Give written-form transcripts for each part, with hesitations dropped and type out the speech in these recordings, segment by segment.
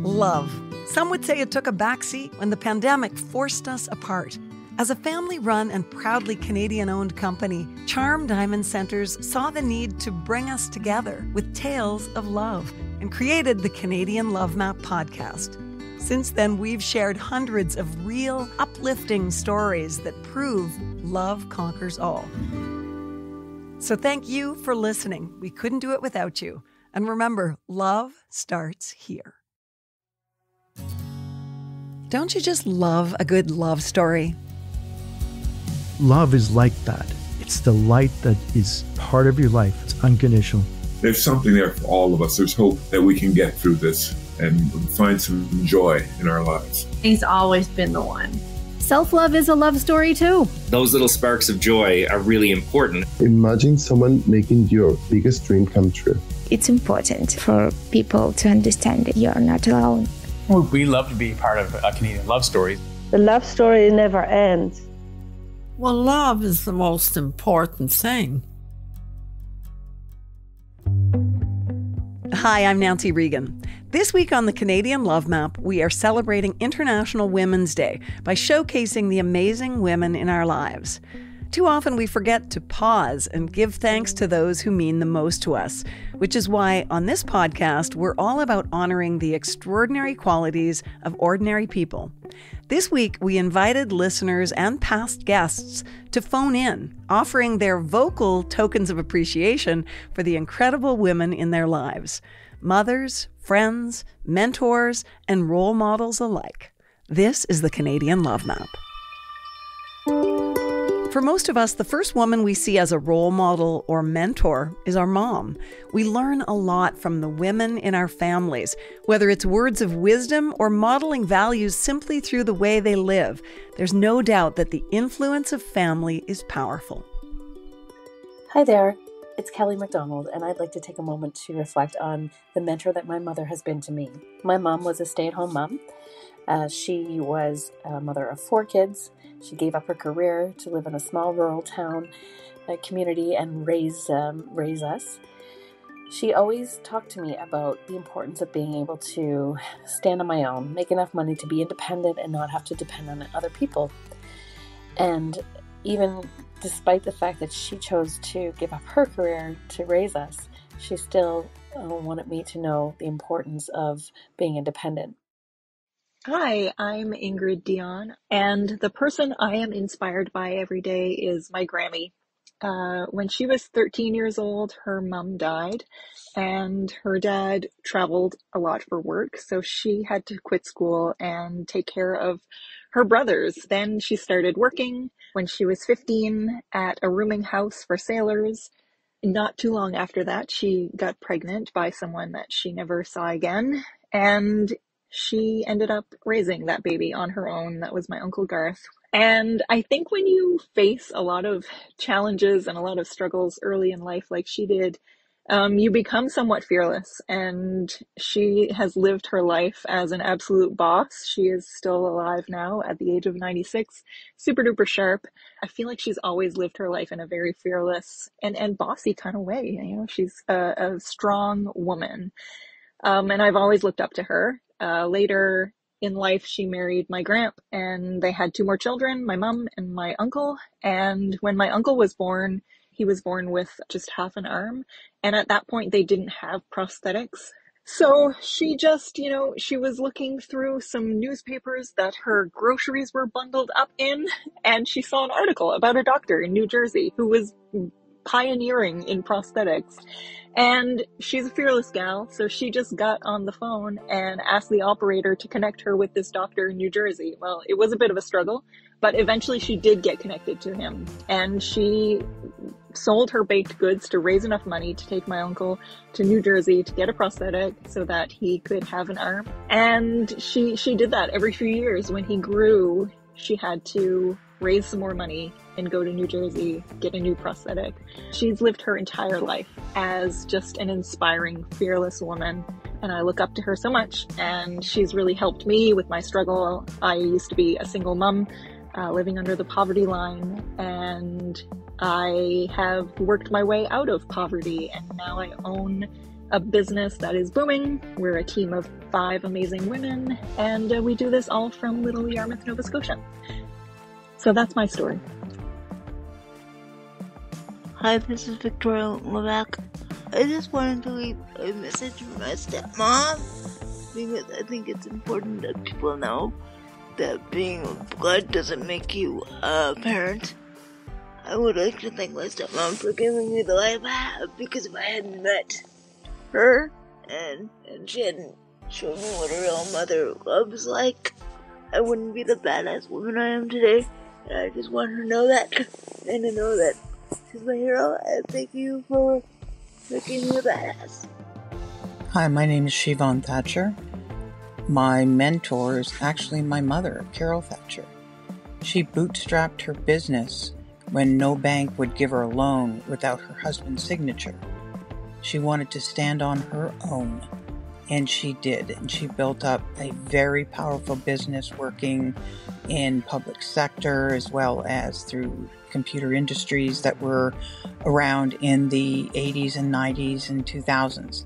Love. Some would say it took a backseat when the pandemic forced us apart. As a family-run and proudly Canadian-owned company, Charm Diamond Centers saw the need to bring us together with tales of love and created the Canadian Love Map podcast. Since then, we've shared hundreds of real, uplifting stories that prove love conquers all. So thank you for listening. We couldn't do it without you. And remember, love starts here. Don't you just love a good love story? Love is like that. It's the light that is part of your life. It's unconditional. There's something there for all of us. There's hope that we can get through this and find some joy in our lives. He's always been the one. Self-love is a love story too. Those little sparks of joy are really important. Imagine someone making your biggest dream come true. It's important for people to understand that you're not alone. Well, we love to be part of a Canadian love story. The love story never ends. Well, love is the most important thing. Hi, I'm Nancy Regan. This week on the Canadian Love Map, we are celebrating International Women's Day by showcasing the amazing women in our lives. Too often we forget to pause and give thanks to those who mean the most to us, which is why on this podcast, we're all about honoring the extraordinary qualities of ordinary people. This week, we invited listeners and past guests to phone in, offering their vocal tokens of appreciation for the incredible women in their lives. Mothers, friends, mentors, and role models alike. This is the Canadian Love Map. For most of us, the first woman we see as a role model or mentor is our mom. We learn a lot from the women in our families, whether it's words of wisdom or modeling values simply through the way they live. There's no doubt that the influence of family is powerful. Hi there, it's Kelly MacDonald, and I'd like to take a moment to reflect on the mentor that my mother has been to me. My mom was a stay-at-home mom. She was a mother of 4 kids. She gave up her career to live in a small rural town community and raise us. She always talked to me about the importance of being able to stand on my own, make enough money to be independent and not have to depend on other people. And even despite the fact that she chose to give up her career to raise us, she still wanted me to know the importance of being independent. Hi, I'm Ingrid Dion, and the person I am inspired by every day is my Grammy. When she was 13 years old, her mom died, and her dad traveled a lot for work, so she had to quit school and take care of her brothers. Then she started working when she was 15 at a rooming house for sailors. Not too long after that, she got pregnant by someone that she never saw again, and she ended up raising that baby on her own. That was my Uncle Garth. And I think when you face a lot of challenges and a lot of struggles early in life like she did, you become somewhat fearless. And she has lived her life as an absolute boss. She is still alive now at the age of 96, super duper sharp. I feel like she's always lived her life in a very fearless and bossy kind of way. You know, she's a strong woman. And I've always looked up to her. Later in life, she married my grandp, and they had 2 more children, my mom and my uncle. And when my uncle was born, he was born with just half an arm. And at that point, they didn't have prosthetics. So she just, she was looking through some newspapers that her groceries were bundled up in, and she saw an article about a doctor in New Jersey who was pioneering in prosthetics. And she's a fearless gal, so she just got on the phone and asked the operator to connect her with this doctor in New Jersey. Well, it was a bit of a struggle, but eventually she did get connected to him. And she sold her baked goods to raise enough money to take my uncle to New Jersey to get a prosthetic so that he could have an arm. And she did that every few years. When he grew, she had to raise some more money and go to New Jersey, get a new prosthetic. She's lived her entire life as just an inspiring, fearless woman, and I look up to her so much, and she's really helped me with my struggle. I used to be a single mom, living under the poverty line, and I have worked my way out of poverty, and now I own a business that is booming. We're a team of 5 amazing women, and we do this all from Little Yarmouth, Nova Scotia. So that's my story. Hi, this is Victoria Levac. I just wanted to leave a message for my stepmom, because I think it's important that people know that being blood doesn't make you a parent. I would like to thank my stepmom for giving me the life I have, because if I hadn't met her and she hadn't shown me what a real mother love is like, I wouldn't be the badass woman I am today. And I just want her to know that, and to know that she's my hero, and thank you for making me a badass. Hi, my name is Siobhan Thatcher. My mentor is actually my mother, Carol Thatcher. She bootstrapped her business when no bank would give her a loan without her husband's signature. She wanted to stand on her own, and she did. And she built up a very powerful business working in public sector as well as through computer industries that were around in the 80s and 90s and 2000s.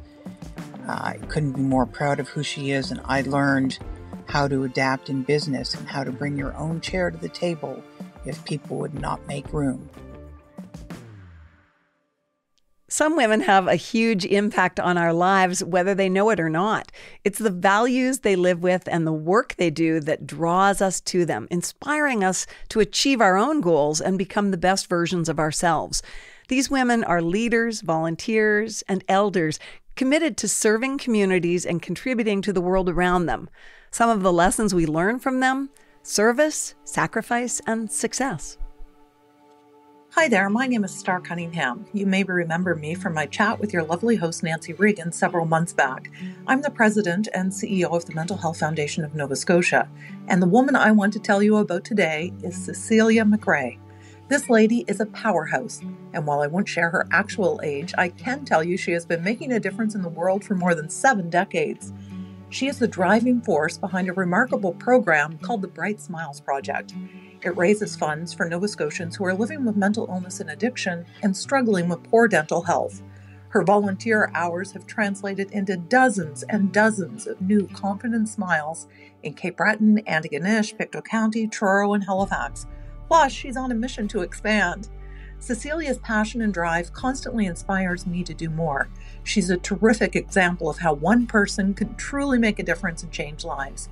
I couldn't be more proud of who she is, and I learned how to adapt in business and how to bring your own chair to the table if people would not make room. Some women have a huge impact on our lives, whether they know it or not. It's the values they live with and the work they do that draws us to them, inspiring us to achieve our own goals and become the best versions of ourselves. These women are leaders, volunteers, and elders committed to serving communities and contributing to the world around them. Some of the lessons we learn from them: service, sacrifice, and success. Hi there, my name is Star Cunningham. You may remember me from my chat with your lovely host Nancy Regan several months back. I'm the president and CEO of the Mental Health Foundation of Nova Scotia, and the woman I want to tell you about today is Cecilia McRae. This lady is a powerhouse, and while I won't share her actual age, I can tell you she has been making a difference in the world for more than 7 decades. She is the driving force behind a remarkable program called the Bright Smiles Project. It raises funds for Nova Scotians who are living with mental illness and addiction and struggling with poor dental health. Her volunteer hours have translated into dozens and dozens of new confident smiles in Cape Breton, Antigonish, Pictou County, Truro, and Halifax. Plus, she's on a mission to expand. Cecilia's passion and drive constantly inspires me to do more. She's a terrific example of how one person can truly make a difference and change lives.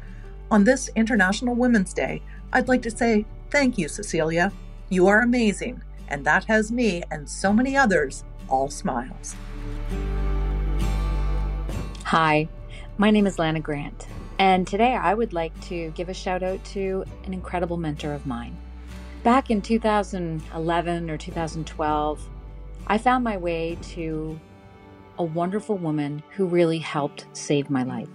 On this International Women's Day, I'd like to say thank you, Cecilia. You are amazing, and that has me and so many others all smiles. Hi, my name is Lana Grant, and today I would like to give a shout out to an incredible mentor of mine. Back in 2011 or 2012, I found my way to a wonderful woman who really helped save my life.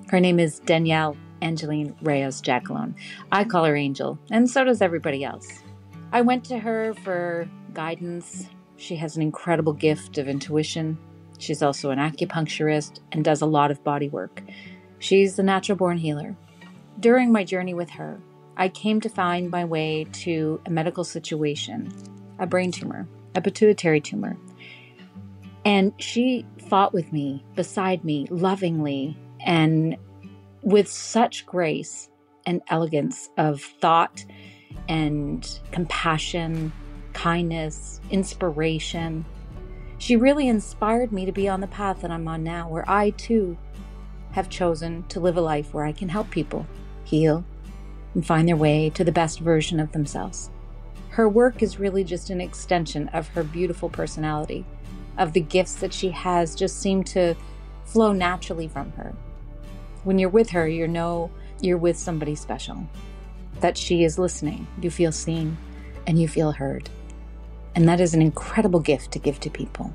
Her name is Danielle Angeline Reyes Jackalone. I call her Angel, and so does everybody else. I went to her for guidance. She has an incredible gift of intuition. She's also an acupuncturist and does a lot of body work. She's a natural-born healer. During my journey with her, I came to find my way to a medical situation, a brain tumor, a pituitary tumor. And she fought with me, beside me, lovingly, and with such grace and elegance of thought and compassion, kindness, inspiration. She really inspired me to be on the path that I'm on now, where I too have chosen to live a life where I can help people heal and find their way to the best version of themselves. Her work is really just an extension of her beautiful personality, of the gifts that she has just seem to flow naturally from her. When you're with her, you know you're with somebody special, that she is listening, you feel seen, and you feel heard. And that is an incredible gift to give to people.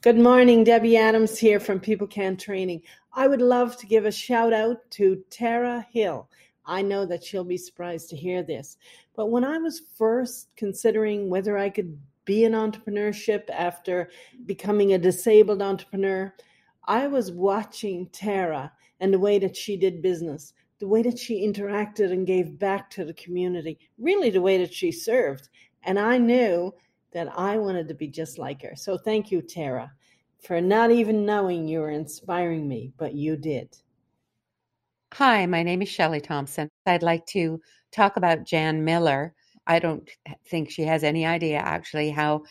Good morning, Debbie Adams here from People Can Training. I would love to give a shout out to Tara Hill. I know that she'll be surprised to hear this, but when I was first considering whether I could be in entrepreneurship after becoming a disabled entrepreneur, I was watching Tara and the way that she did business, the way that she interacted and gave back to the community, really the way that she served. And I knew that I wanted to be just like her. So thank you, Tara, for not even knowing you were inspiring me, but you did. Hi, my name is Shelley Thompson. I'd like to talk about Jan Miller. I don't think she has any idea actually how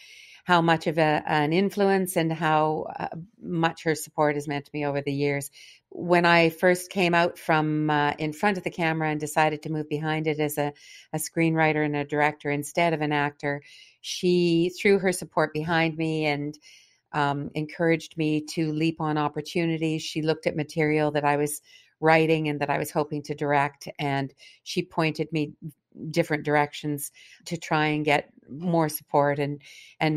much of an influence and how much her support has meant to me over the years. When I first came out from in front of the camera and decided to move behind it as a screenwriter and a director instead of an actor, she threw her support behind me and encouraged me to leap on opportunities. She looked at material that I was writing and that I was hoping to direct, and she pointed me different directions to try and get more support and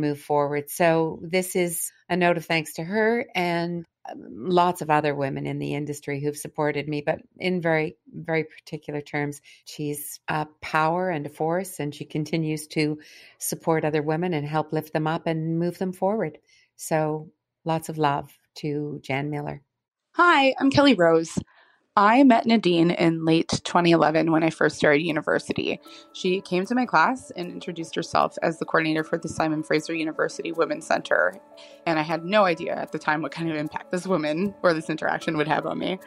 move forward. So this is a note of thanks to her and lots of other women in the industry who've supported me, but in very, very particular terms. She's a power and a force, and she continues to support other women and help lift them up and move them forward. So lots of love to Jan Miller. Hi, I'm Kelly Rose. I met Nadine in late 2011 when I first started university. She came to my class and introduced herself as the coordinator for the Simon Fraser University Women's Center. And I had no idea at the time what kind of impact this woman or this interaction would have on me.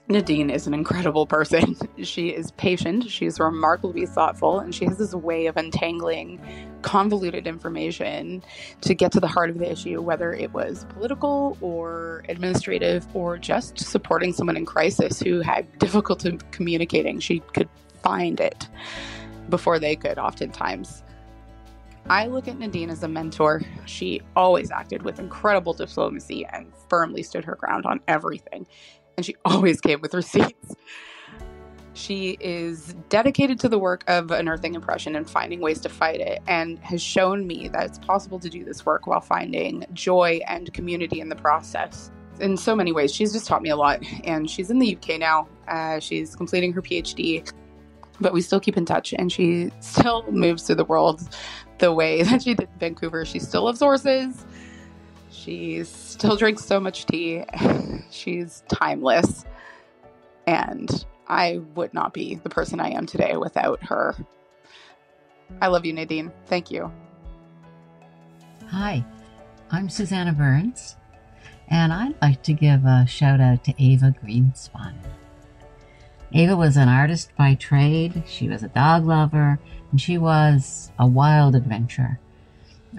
Nadine is an incredible person. She is patient, she's remarkably thoughtful, and she has this way of untangling convoluted information to get to the heart of the issue, whether it was political or administrative or just supporting someone in crisis who had difficulty communicating. She could find it before they could, oftentimes. I look at Nadine as a mentor. She always acted with incredible diplomacy and firmly stood her ground on everything. And she always came with receipts. She is dedicated to the work of unearthing oppression and finding ways to fight it, and has shown me that it's possible to do this work while finding joy and community in the process. In so many ways, she's just taught me a lot, and she's in the UK now. She's completing her PhD, but we still keep in touch, and she still moves through the world the way that she did in Vancouver. She still loves horses. She still drinks so much tea. She's timeless. And I would not be the person I am today without her. I love you, Nadine. Thank you. Hi, I'm Susanna Burns, and I'd like to give a shout out to Ava Greenspun. Ava was an artist by trade. She was a dog lover, and she was a wild adventurer.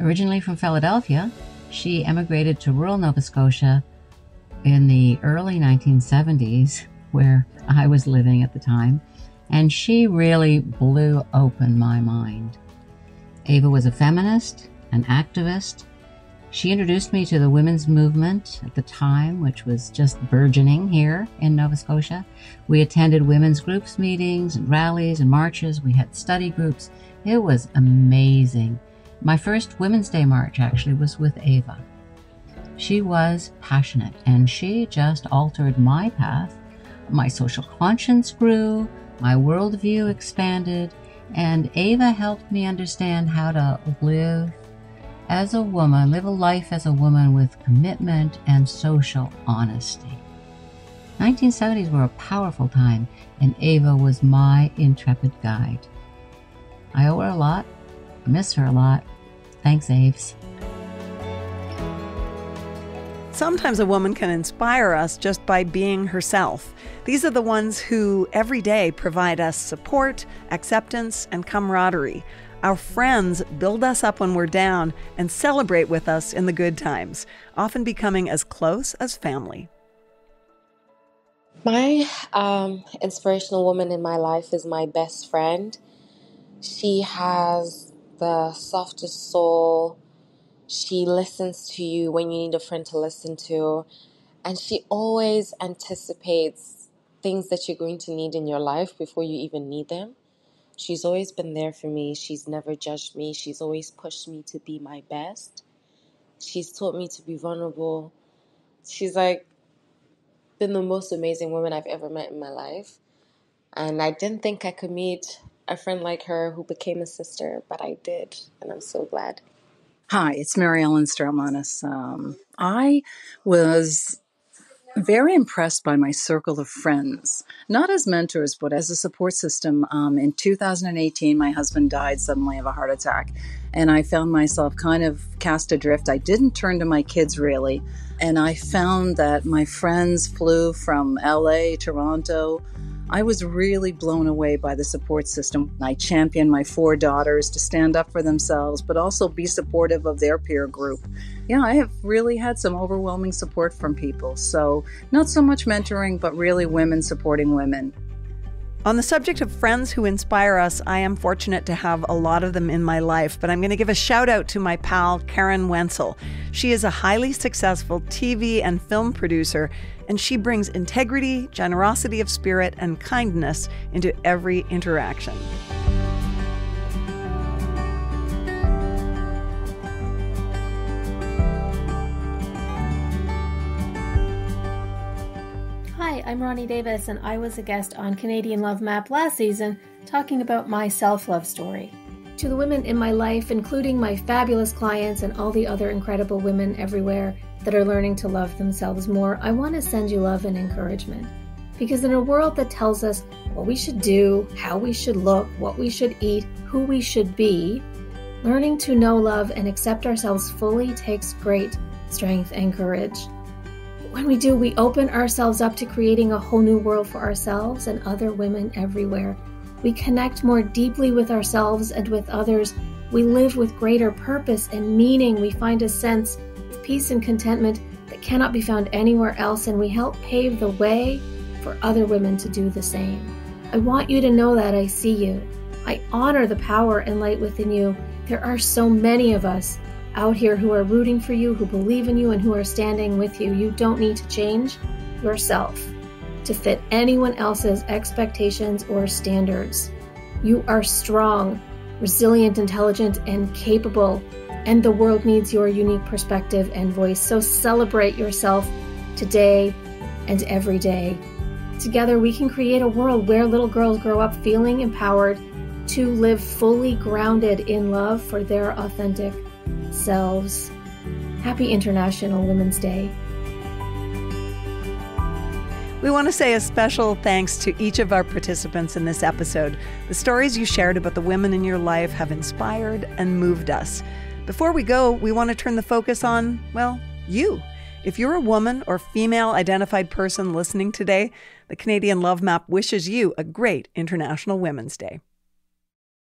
Originally from Philadelphia, she emigrated to rural Nova Scotia in the early 1970s, where I was living at the time, and she really blew open my mind. Ava was a feminist, an activist. She introduced me to the women's movement at the time, which was just burgeoning here in Nova Scotia. We attended women's groups meetings and rallies and marches. We had study groups. It was amazing. My first Women's Day march actually was with Ava. She was passionate, and she just altered my path. My social conscience grew, my worldview expanded, and Ava helped me understand how to live as a woman, live a life as a woman with commitment and social honesty. 1970s were a powerful time, and Ava was my intrepid guide. I owe her a lot, miss her a lot. Thanks, Aves. Sometimes a woman can inspire us just by being herself. These are the ones who every day provide us support, acceptance, and camaraderie. Our friends build us up when we're down and celebrate with us in the good times, often becoming as close as family. My inspirational woman in my life is my best friend. She has the softest soul. She listens to you when you need a friend to listen to. And she always anticipates things that you're going to need in your life before you even need them. She's always been there for me. She's never judged me. She's always pushed me to be my best. She's taught me to be vulnerable. She's been the most amazing woman I've ever met in my life. And I didn't think I could meet a friend like her who became a sister, but I did, and I'm so glad. Hi, it's Mary Ellen Straumanis. I was Very impressed by my circle of friends, not as mentors, but as a support system. In 2018, my husband died suddenly of a heart attack, and I found myself kind of cast adrift. I didn't turn to my kids really, and I found that my friends flew from LA, Toronto. I was really blown away by the support system. I championed my 4 daughters to stand up for themselves, but also be supportive of their peer group. Yeah, I have really had some overwhelming support from people. So not so much mentoring, but really women supporting women. On the subject of friends who inspire us, I am fortunate to have a lot of them in my life, but I'm going to give a shout out to my pal, Karen Wenzel. She is a highly successful TV and film producer, and she brings integrity, generosity of spirit, and kindness into every interaction. Hi, I'm Ronnie Davis, and I was a guest on Canadian Love Map last season talking about my self-love story. To the women in my life, including my fabulous clients and all the other incredible women everywhere that are learning to love themselves more, I want to send you love and encouragement. Because in a world that tells us what we should do, how we should look, what we should eat, who we should be, learning to know, love, and accept ourselves fully takes great strength and courage. When we do, we open ourselves up to creating a whole new world for ourselves and other women everywhere. We connect more deeply with ourselves and with others. We live with greater purpose and meaning. We find a sense of peace and contentment that cannot be found anywhere else, and we help pave the way for other women to do the same. I want you to know that I see you. I honor the power and light within you. There are so many of us out here who are rooting for you, who believe in you, and who are standing with you. You don't need to change yourself to fit anyone else's expectations or standards. You are strong, resilient, intelligent, and capable, and the world needs your unique perspective and voice. So celebrate yourself today and every day. Together we can create a world where little girls grow up feeling empowered to live fully grounded in love for their authentic selves. Happy International Women's Day. We want to say a special thanks to each of our participants in this episode. The stories you shared about the women in your life have inspired and moved us. Before we go, we want to turn the focus on, well, you. If you're a woman or female-identified person listening today, the Canadian Love Map wishes you a great International Women's Day.